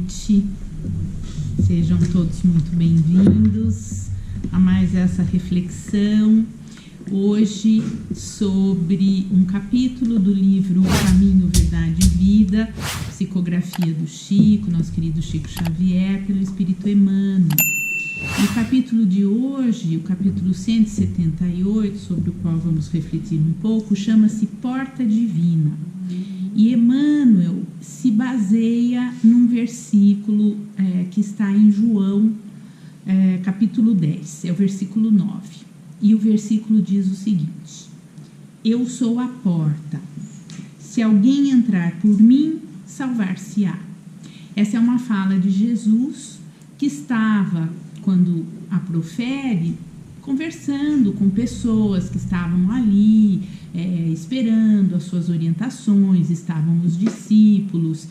noite, sejam todos muito bem-vindos a mais essa reflexão, hoje sobre um capítulo do livro Caminho, Verdade e Vida, psicografia do Chico, nosso querido Chico Xavier, pelo Espírito Emmanuel. E o capítulo de hoje, o capítulo 178, sobre o qual vamos refletir um pouco, chama-se Porta Divina. E Emmanuel se baseia num versículo que está em João, capítulo 10, é o versículo 9. E o versículo diz o seguinte: Eu sou a porta. Se alguém entrar por mim, salvar-se-á. Essa é uma fala de Jesus que estava, quando a profere, conversando com pessoas que estavam ali, esperando as suas orientações, estavam os discípulos,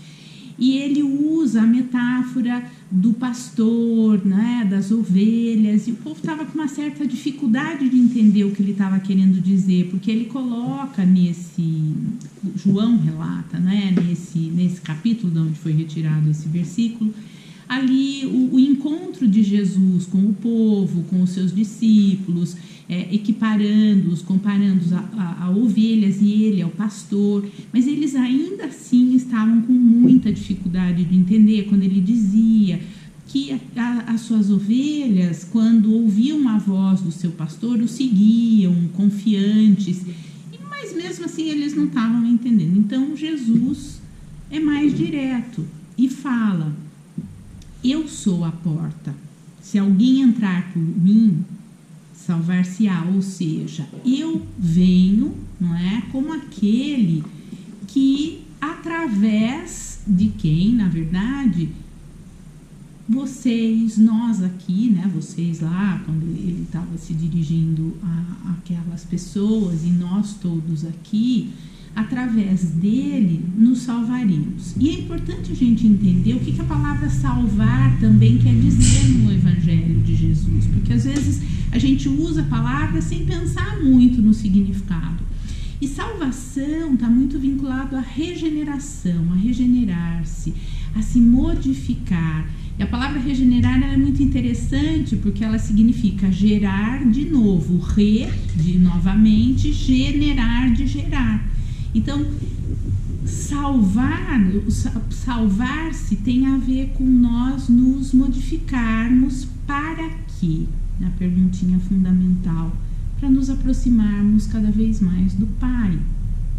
e ele usa a metáfora do pastor, né, das ovelhas, e o povo estava com uma certa dificuldade de entender o que ele estava querendo dizer, porque ele coloca João relata, né, nesse capítulo de onde foi retirado esse versículo, ali o encontro de Jesus com o povo, com os seus discípulos, equiparando-os, comparando-os a ovelhas e ele ao pastor, mas eles ainda assim estavam com muita dificuldade de entender quando ele dizia que as suas ovelhas, quando ouviam a voz do seu pastor, o seguiam, confiantes, mas mesmo assim eles não estavam entendendo. Então Jesus é mais direto e fala: Eu sou a porta. Se alguém entrar por mim, salvar-se-á. Ou seja, eu venho, não é, como aquele que, através de quem, na verdade, nós aqui, né, vocês lá, quando ele estava se dirigindo àquelas pessoas e nós todos aqui, através dele nos salvaremos. E é importante a gente entender o que a palavra salvar também quer dizer no Evangelho de Jesus, porque às vezes a gente usa a palavra sem pensar muito no significado. E salvação está muito vinculado à regeneração, a regenerar-se, a se modificar. E a palavra regenerar é muito interessante porque ela significa gerar de novo, de novamente, generar de gerar. Então, salvar-se tem a ver com nós nos modificarmos para quê? Na perguntinha fundamental, para nos aproximarmos cada vez mais do Pai,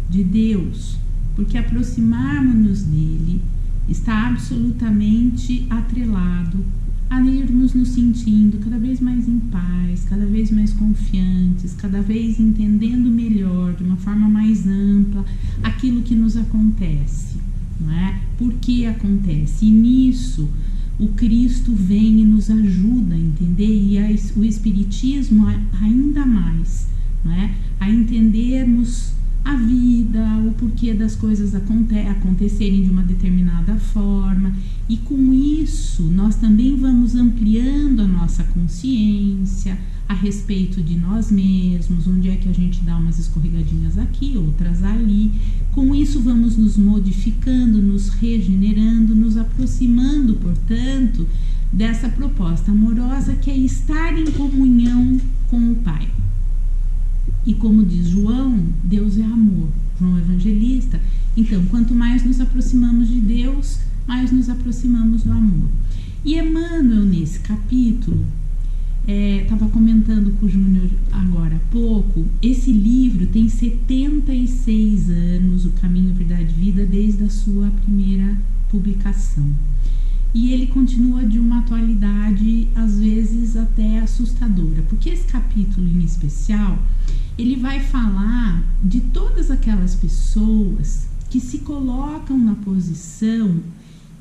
de Deus, porque aproximarmos-nos dele está absolutamente atrelado a irmos nos sentindo cada vez mais em paz, cada vez mais confiantes, cada vez entendendo melhor, de uma forma mais ampla, aquilo que nos acontece, não é? Por que acontece? E nisso o Cristo vem e nos ajuda a entender, e o Espiritismo ainda mais, não é? A entendermos a vida, o porquê das coisas acontecerem de uma determinada forma, e com isso nós também vamos ampliando a nossa consciência a respeito de nós mesmos, onde é que a gente dá umas escorregadinhas aqui, outras ali. Com isso vamos nos modificando, nos regenerando, nos aproximando, portanto, dessa proposta amorosa que é estar em comunhão com o Pai. E como diz João, Deus é amor, João Evangelista. Então, quanto mais nos aproximamos de Deus, mais nos aproximamos do amor. E Emmanuel, nesse capítulo, estava comentando com o Júnior agora há pouco, esse livro tem 76 anos, O Caminho, Verdade e Vida, desde a sua primeira publicação. E ele continua de uma atualidade, às vezes, até assustadora, porque esse capítulo em especial, ele vai falar de todas aquelas pessoas que se colocam na posição,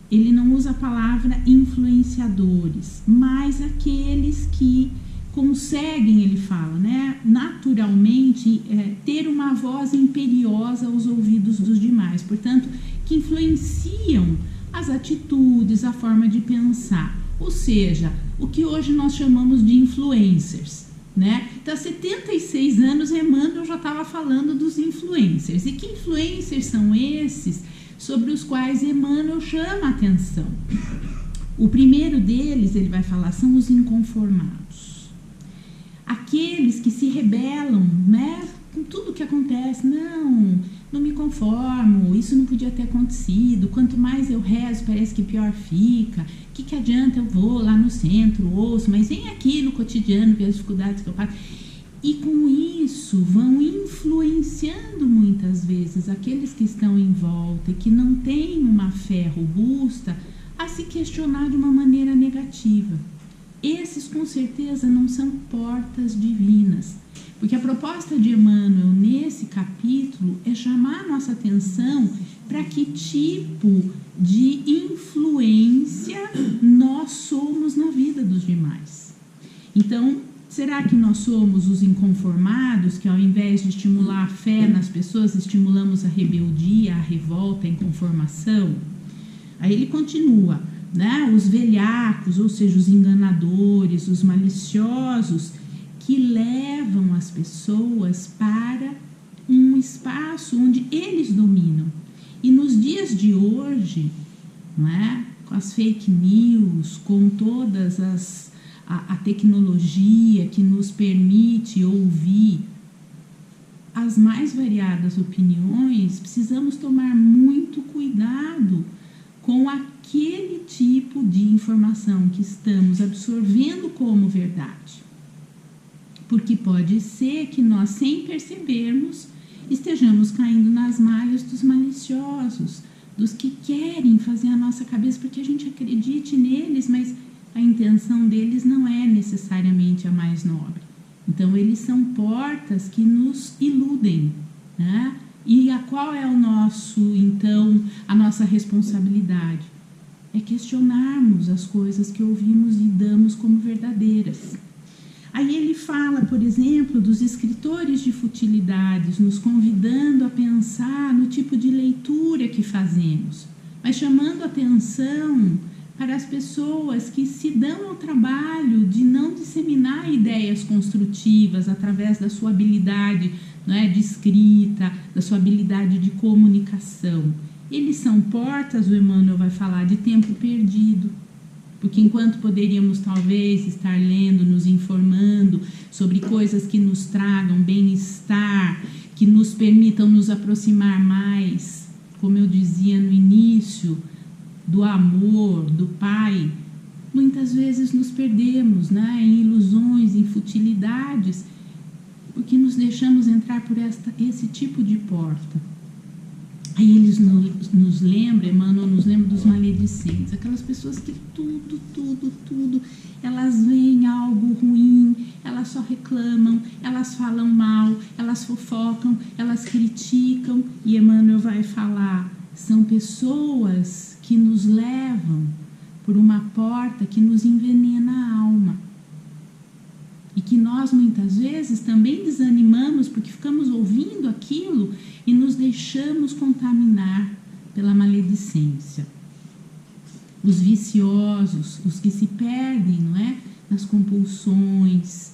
ele não usa a palavra influenciadores, mas aqueles que conseguem, ele fala, né, naturalmente ter uma voz imperiosa aos ouvidos dos demais, portanto, que influenciam as atitudes, a forma de pensar, ou seja, o que hoje nós chamamos de influencers, né? Então, há 76 anos, Emmanuel já estava falando dos influencers. E que influencers são esses sobre os quais Emmanuel chama a atenção? O primeiro deles, ele vai falar, são os inconformados. Aqueles que se rebelam, né, com tudo que acontece. Não me conformo, isso não podia ter acontecido. Quanto mais eu rezo, parece que pior fica. O que adianta? Eu vou lá no centro, ouço, mas vem aqui no cotidiano ver as dificuldades que eu passo. E com isso vão influenciando muitas vezes aqueles que estão em volta e que não têm uma fé robusta a se questionar de uma maneira negativa. Esses com certeza não são portas divinas, porque a proposta de Emmanuel nesse capítulo é chamar a nossa atenção para que tipo de influência nós somos na vida dos demais. Então, será que nós somos os inconformados, que ao invés de estimular a fé nas pessoas, estimulamos a rebeldia, a revolta, a inconformação? Aí ele continua, né? Os velhacos, ou seja, os enganadores, os maliciosos, que levam as pessoas para um espaço onde eles dominam. E nos dias de hoje, não é? Com as fake news, com todas a tecnologia que nos permite ouvir as mais variadas opiniões, precisamos tomar muito cuidado com aquele tipo de informação que estamos absorvendo como verdade. Porque pode ser que nós, sem percebermos, estejamos caindo nas malhas dos maliciosos, dos que querem fazer a nossa cabeça porque a gente acredite neles, mas a intenção deles não é necessariamente a mais nobre. Então, eles são portas que nos iludem, né? E qual é o nosso, então, a nossa responsabilidade? É questionarmos as coisas que ouvimos e damos como verdadeiras. Aí ele fala, por exemplo, dos escritores de futilidades, nos convidando a pensar no tipo de leitura que fazemos, mas chamando atenção para as pessoas que se dão ao trabalho de não disseminar ideias construtivas através da sua habilidade, não é, de escrita, da sua habilidade de comunicação. Eles são portas, o Emmanuel vai falar, de tempo perdido. Porque enquanto poderíamos talvez estar lendo, nos informando sobre coisas que nos tragam bem-estar, que nos permitam nos aproximar mais, como eu dizia no início, do amor, do Pai, muitas vezes nos perdemos, né, em ilusões, em futilidades, porque nos deixamos entrar por esse tipo de porta. Aí eles nos lembram, Emmanuel nos lembra dos maledicentes, aquelas pessoas que tudo, elas veem algo ruim, elas só reclamam, elas falam mal, elas fofocam, elas criticam, e Emmanuel vai falar, são pessoas que nos levam por uma porta que nos envenena a alma. E que nós muitas vezes também desanimamos porque ficamos ouvindo aquilo e nos deixamos contaminar pela maledicência. Os viciosos, os que se perdem, não é, nas compulsões,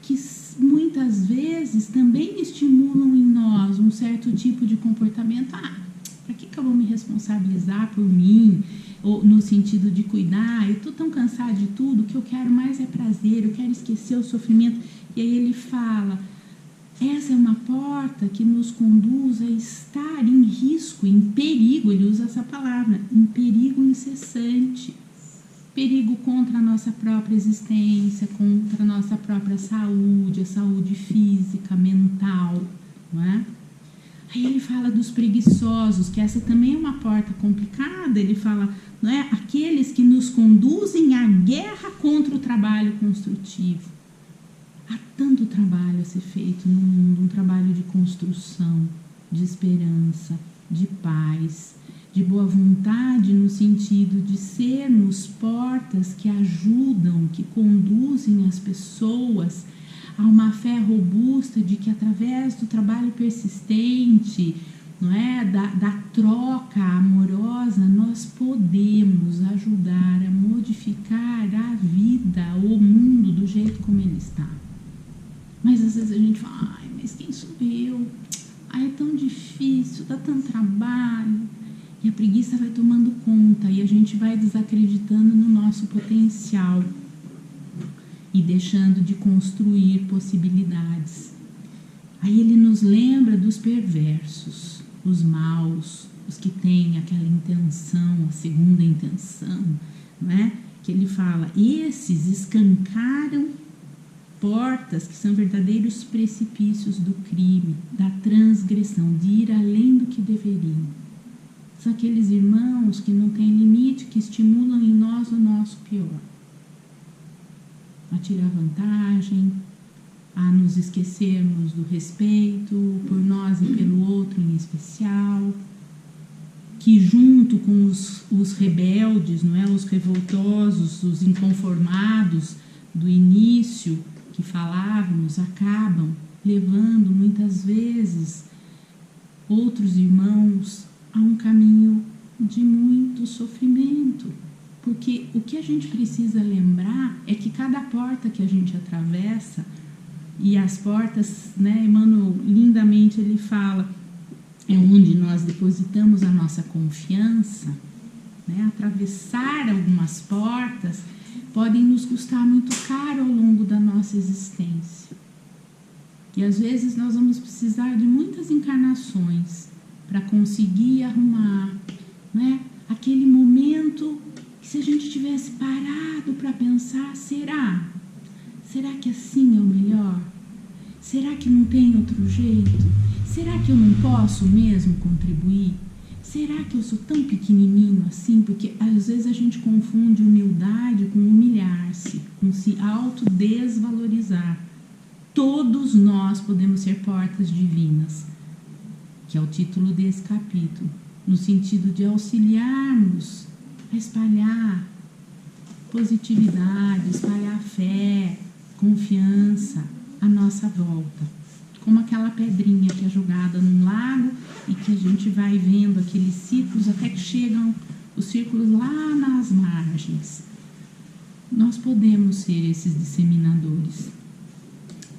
que muitas vezes também estimulam em nós um certo tipo de comportamento. Para que eu vou me responsabilizar por mim? Ou no sentido de cuidar, eu estou tão cansada de tudo que eu quero mais é prazer, eu quero esquecer o sofrimento. E aí ele fala, essa é uma porta que nos conduz a estar em risco, em perigo, ele usa essa palavra, em perigo incessante. Perigo contra a nossa própria existência, contra a nossa própria saúde, a saúde física, mental, não é? Aí ele fala dos preguiçosos, que essa também é uma porta complicada. Ele fala, não é, aqueles que nos conduzem à guerra contra o trabalho construtivo. Há tanto trabalho a ser feito no mundo, um trabalho de construção, de esperança, de paz, de boa vontade, no sentido de sermos portas que ajudam, que conduzem as pessoas a uma fé robusta de que através do trabalho persistente, não é, da troca amorosa, nós podemos ajudar a modificar a vida, o mundo do jeito como ele está. Mas às vezes a gente fala, mas quem sou eu? É tão difícil, dá tanto trabalho. E a preguiça vai tomando conta e a gente vai desacreditando no nosso potencial e deixando de construir possibilidades. Aí ele nos lembra dos perversos, os maus, os que têm aquela intenção, a segunda intenção, não é? Que ele fala, esses escancaram portas que são verdadeiros precipícios do crime, da transgressão, de ir além do que deveriam. São aqueles irmãos que não têm limite, que estimulam em nós o nosso pior. A tirar vantagem, a nos esquecermos do respeito por nós e pelo outro em especial, que junto com os rebeldes, não é? Os revoltosos, os inconformados do início que falávamos, acabam levando muitas vezes outros irmãos a um caminho de muito sofrimento. Porque o que a gente precisa lembrar é que cada porta que a gente atravessa, e as portas, né, Emmanuel lindamente ele fala, é onde nós depositamos a nossa confiança, né? Atravessar algumas portas podem nos custar muito caro ao longo da nossa existência. E às vezes nós vamos precisar de muitas encarnações para conseguir arrumar, né, aquele momento que, se a gente tivesse parado para pensar, será que assim é o melhor? Será que não tem outro jeito? Será que eu não posso mesmo contribuir? Será que eu sou tão pequenininho assim? Porque às vezes a gente confunde humildade com humilhar-se, com se autodesvalorizar. Todos nós podemos ser portas divinas, que é o título desse capítulo, no sentido de auxiliarmos a espalhar positividade, espalhar fé, confiança à nossa volta. Como aquela pedrinha que é jogada num lago e que a gente vai vendo aqueles círculos até que chegam os círculos lá nas margens. Nós podemos ser esses disseminadores.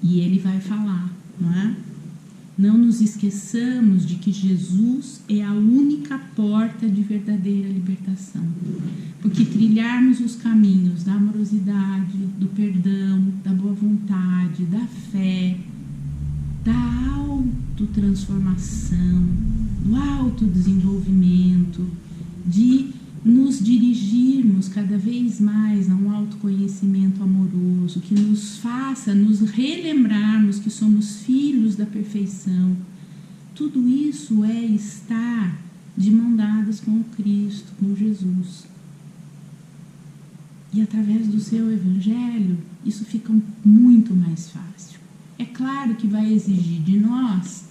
E ele vai falar, não é? Não nos esqueçamos de que Jesus é a única porta de verdadeira libertação. Porque trilharmos os caminhos da amorosidade, do perdão, da boa vontade, da fé, da autotransformação, do autodesenvolvimento, de nos dirigirmos cada vez mais a um autoconhecimento amoroso, que nos faça nos relembrarmos que somos filhos da perfeição. Tudo isso é estar de mão dadas com o Cristo, com Jesus. E através do seu Evangelho, isso fica muito mais fácil. É claro que vai exigir de nós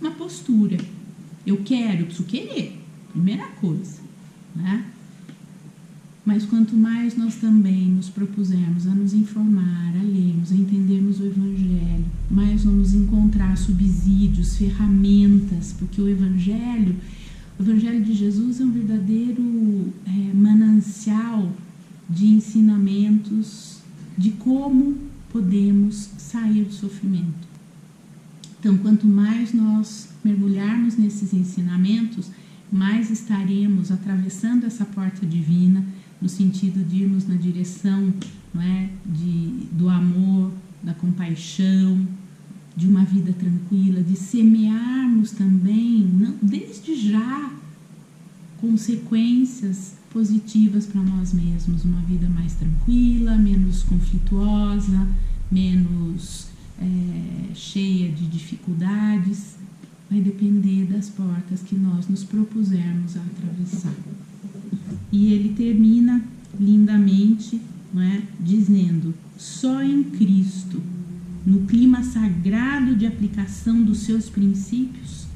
uma postura. Eu preciso querer, primeira coisa, né? Mas quanto mais nós também nos propusermos a nos informar, a lermos, a entendermos o Evangelho, mais vamos encontrar subsídios, ferramentas, porque o Evangelho de Jesus é um verdadeiro manancial de ensinamentos de como podemos sair do sofrimento. Então, quanto mais nós mergulharmos nesses ensinamentos, mais estaremos atravessando essa porta divina, no sentido de irmos na direção, não é, do amor, da compaixão, de uma vida tranquila, de semearmos também, não, desde já, consequências positivas para nós mesmos, uma vida mais tranquila, menos conflituosa, menos cheia de dificuldades. Vai depender das portas que nós nos propusermos a atravessar. E ele termina lindamente, não é, dizendo: só em Cristo, no clima sagrado de aplicação dos seus princípios,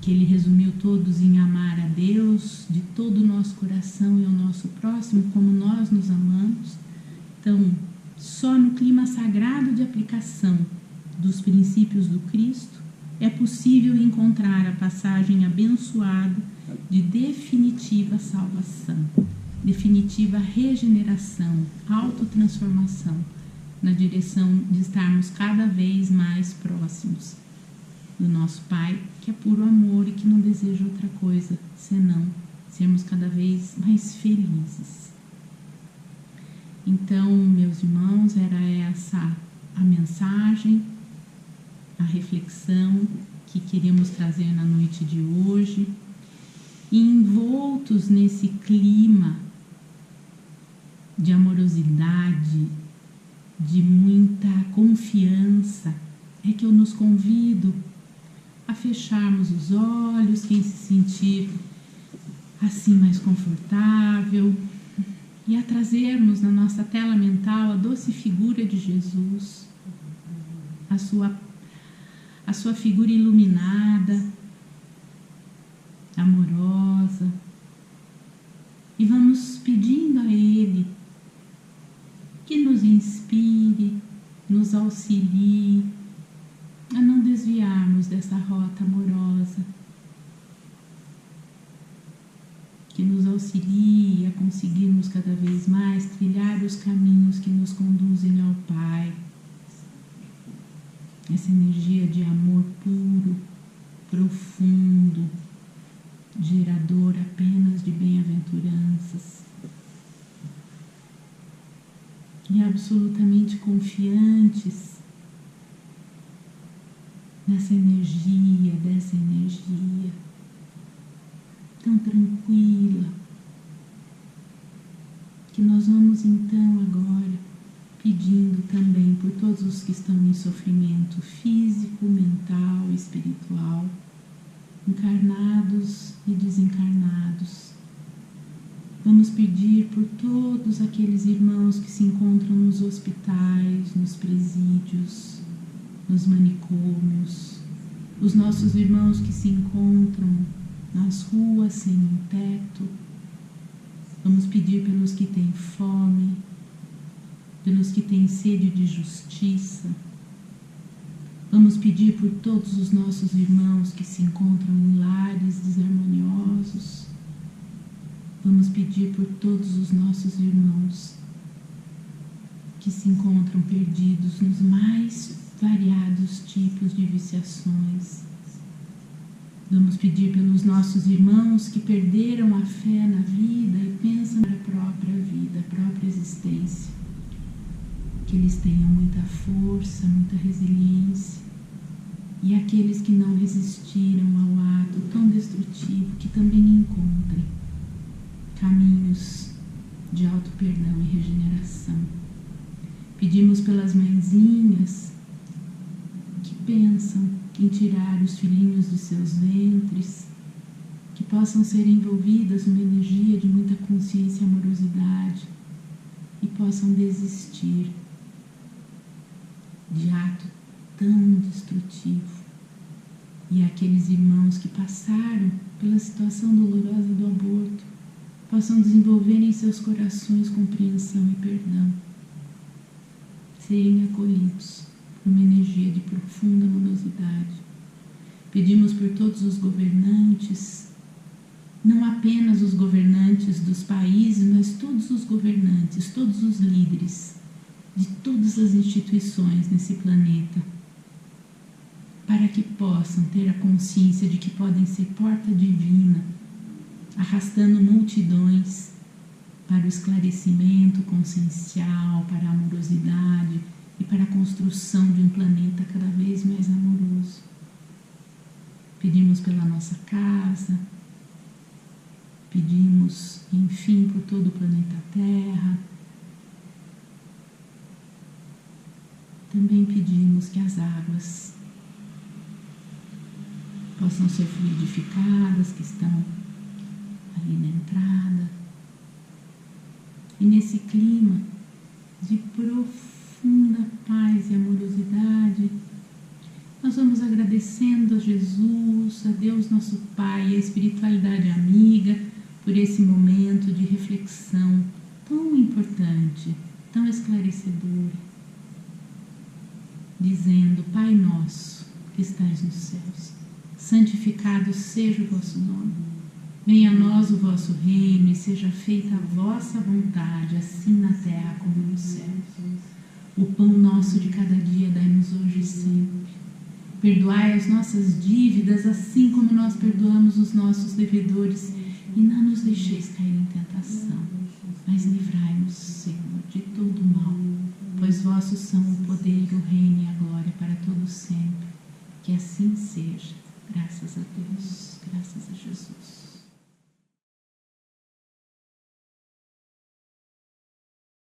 que ele resumiu todos em amar a Deus de todo o nosso coração e ao nosso próximo como nós nos amamos. Então, só no clima sagrado de aplicação dos princípios do Cristo é possível encontrar a passagem abençoada de definitiva salvação, definitiva regeneração, autotransformação, na direção de estarmos cada vez mais próximos do nosso Pai, que é puro amor e que não deseja outra coisa senão sermos cada vez mais felizes. Então, meus irmãos, era essa a mensagem, a reflexão que queríamos trazer na noite de hoje. E envoltos nesse clima de amorosidade, de muita confiança, é que eu nos convido a fecharmos os olhos, quem se sentir assim mais confortável, e a trazermos na nossa tela mental a doce figura de Jesus, a sua figura iluminada, amorosa, e vamos pedindo a Ele que nos inspire, nos auxilie a não desviarmos dessa rota amorosa, que nos auxilie a conseguirmos cada vez mais trilhar os caminhos que nos conduzem ao Pai. Essa energia de amor puro, profundo, gerador apenas de bem-aventuranças. E absolutamente confiantes dessa energia tão tranquila, que nós vamos então agora pedindo também por todos os que estão em sofrimento físico, mental, espiritual, encarnados e desencarnados. Vamos pedir por todos aqueles irmãos que se encontram nos hospitais, nos presídios, nos manicômios, os nossos irmãos que se encontram nas ruas sem um teto. Vamos pedir pelos que têm fome, pelos que têm sede de justiça. Vamos pedir por todos os nossos irmãos que se encontram em lares desarmoniosos. Vamos pedir por todos os nossos irmãos que se encontram perdidos nos mais variados tipos de viciações. Vamos pedir pelos nossos irmãos que perderam a fé na vida e pensam na própria vida, a própria existência. Que eles tenham muita força, muita resiliência. E aqueles que não resistiram ao ato tão destrutivo, que também encontrem caminhos de auto-perdão e regeneração. Pedimos pelas mãezinhas que pensam em tirar os filhinhos dos seus ventres, que possam ser envolvidas numa energia de muita consciência e amorosidade e possam desistir de ato tão destrutivo. E aqueles irmãos que passaram pela situação dolorosa do aborto possam desenvolver em seus corações compreensão e perdão, serem acolhidos por uma energia de profunda amorosidade. Pedimos por todos os governantes, não apenas os governantes dos países, mas todos os governantes, todos os líderes de todas as instituições nesse planeta, para que possam ter a consciência de que podem ser porta divina, arrastando multidões para o esclarecimento consciencial, para a amorosidade e para a construção de um planeta cada vez mais amoroso. Pedimos pela nossa casa, pedimos, enfim, por todo o planeta Terra. Também pedimos que as águas possam ser fluidificadas, que estão ali na entrada. E nesse clima de profunda paz e amorosidade, nós vamos agradecendo a Jesus, a Deus nosso Pai, a espiritualidade amiga, por esse momento de reflexão tão importante, tão esclarecedor, dizendo: Pai nosso que estais nos céus, santificado seja o vosso nome. Venha a nós o vosso reino e seja feita a vossa vontade, assim na terra como no céu. O pão nosso de cada dia dai-nos hoje e sempre. Perdoai as nossas dívidas, assim como nós perdoamos os nossos devedores. E não nos deixeis cair em tentação, mas livrai-nos, Senhor, de todo mal. Pois vossos são o poder, o reino e a glória para todo sempre. Que assim seja. Graças a Deus. Graças